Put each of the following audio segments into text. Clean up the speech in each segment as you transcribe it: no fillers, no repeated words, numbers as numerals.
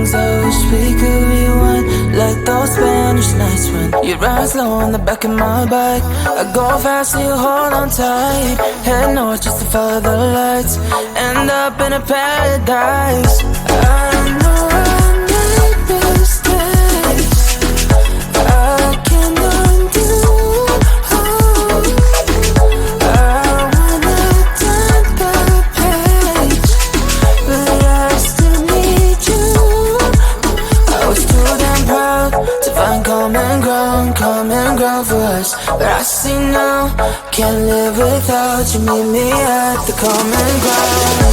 things I wish we could rewind, like those Spanish nights when you ride slow on the back of my bike. I go fast and you hold on tight, head north just to follow the lights, end up in a paradise. I know I made mistakes I can't undo. I wanna turn the page, but I still need you. I was too damn proud to find common ground for us, but I see now, can't live without you. Meet me at the common ground.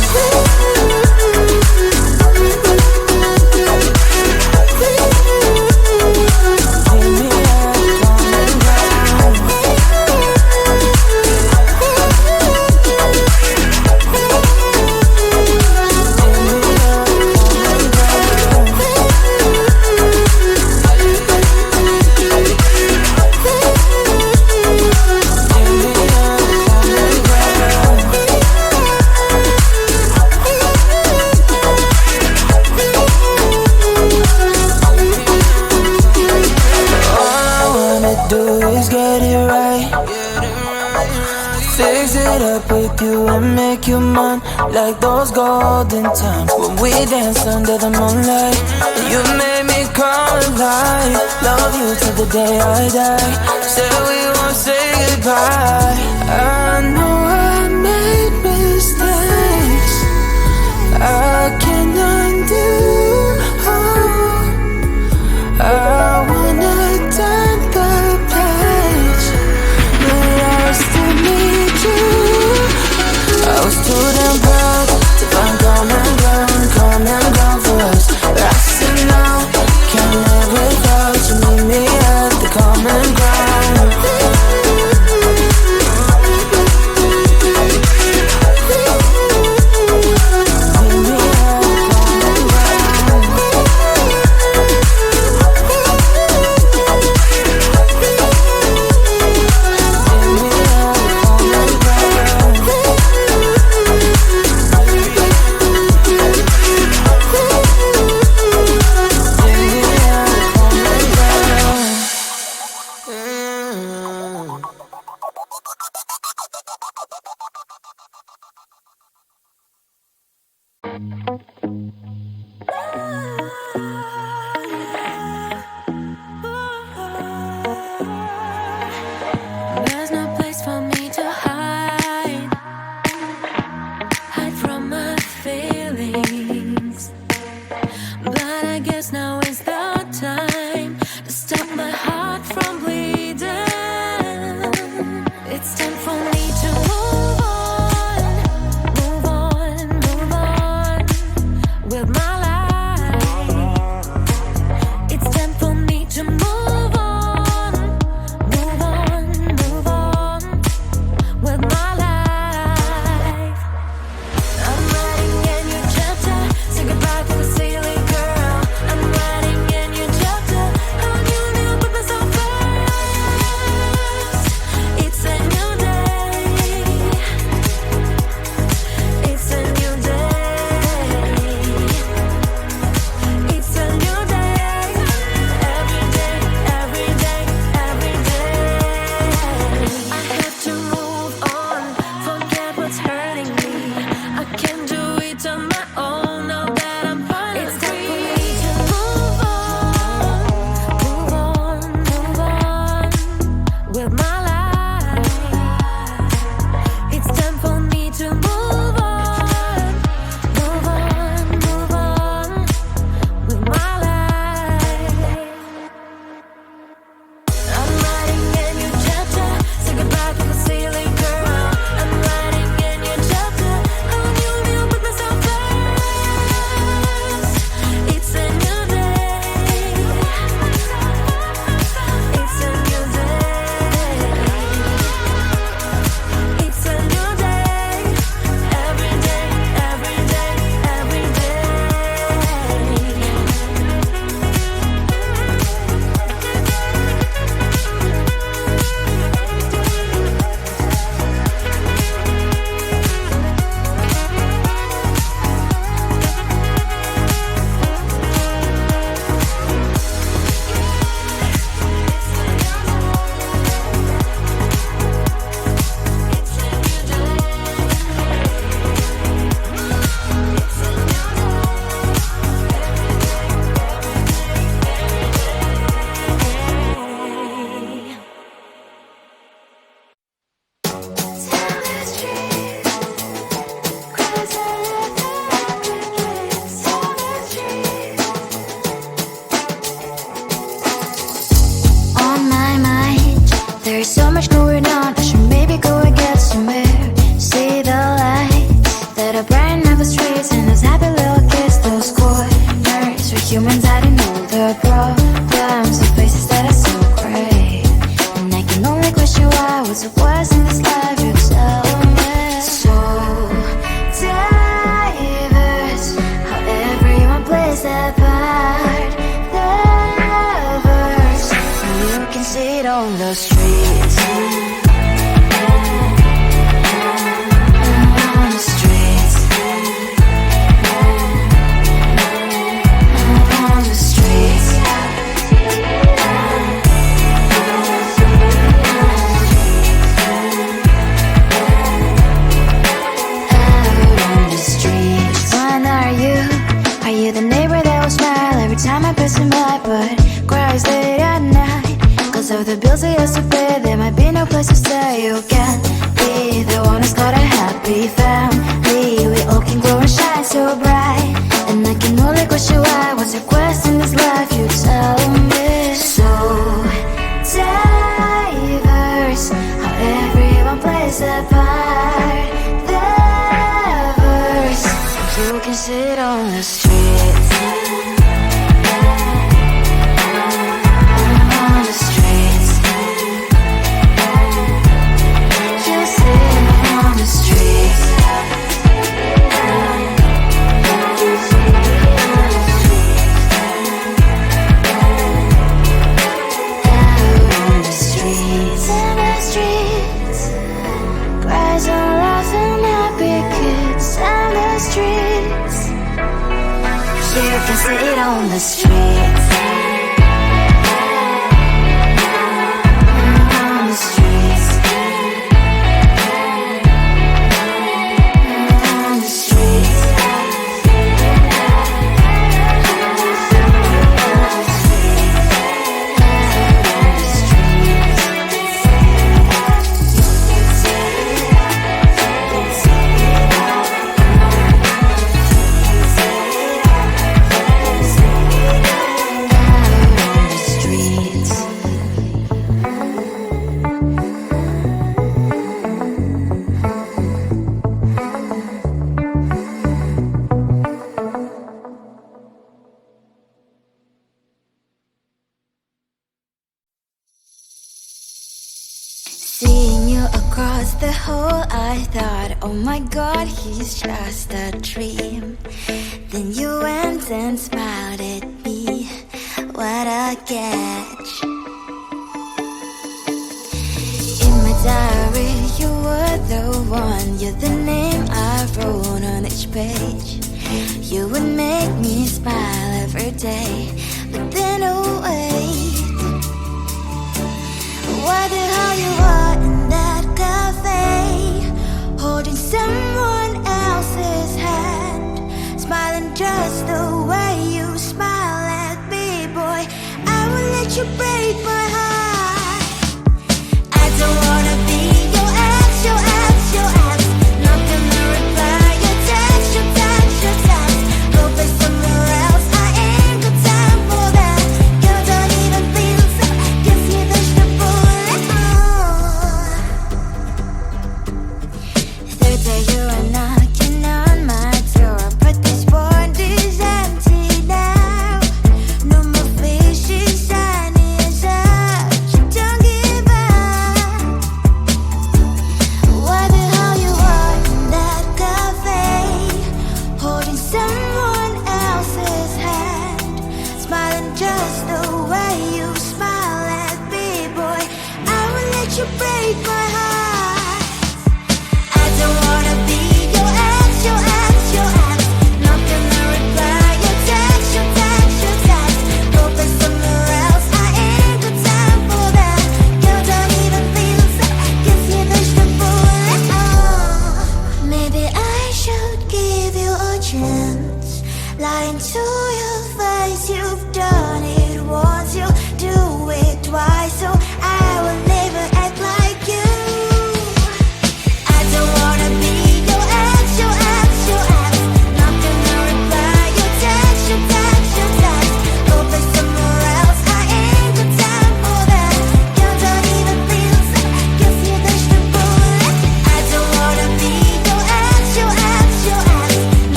Make you mine like those golden times when we danced under the moonlight. You made me come alive. Love you till the day I die. Said we won't say goodbye. I know I made mistakes I can't undo. I wanna turn the page, but I still need you. I was too damn proud to find common ground for us, but I see now, can't live without you. Meet me at the common ground. It's a new day. was it worse in this life? You tell me. So diverse, how everyone plays their part. The verse, you can see it on the streets. Of the bills I used to pay, there might be no place to stay. You can be the one who's got a happy family. We all can grow and shine so bright, and I can only question why. What's your quest in this life? You tell me. So diverse, how everyone plays their part. The verse, you can sit on the streets. Sit on the streets. On the streets. On the streets. Seeing you across the hall, I thought, oh my god, he's just a dream. Then you went and smiled at me. What a catch. In my diary, you were the one. You're the name I wrote on each page. You would make me smile every day. But then, oh wait, why the hell you are in that cafe, holding someone else's hand, smiling just the way you smile at me, boy. I will let you break my heart. I don't wanna be your ex, your ex, your ex. No,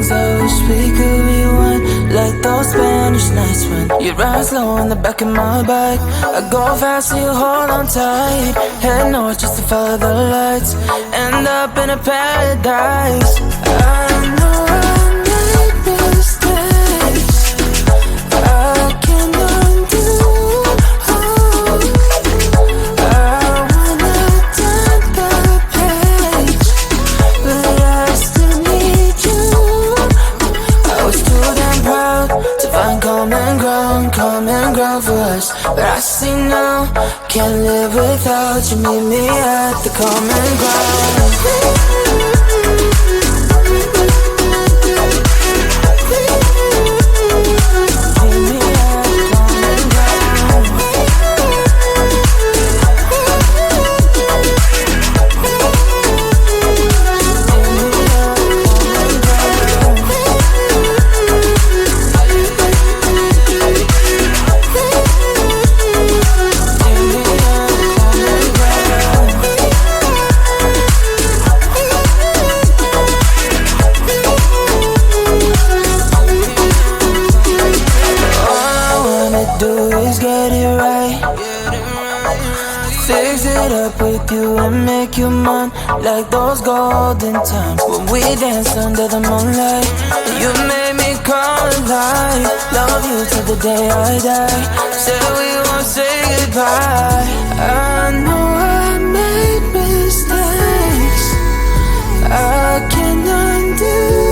things I wish we could rewind, like those Spanish nights when you ride slow on the back of my bike. I go fast so you hold on tight, head north just to follow the lights, end up in a paradise. I know I made mistakes I can't undo. I wanna turn the page, but I still need you. I was too damn proud to find common ground for us, but I see now, can't live without you. Meet me at the common ground. Make you mine like those golden times when we danced under the moonlight. You made me come alive. Love you till the day I die. Said we won't say goodbye. I know I made mistakes I can't undo.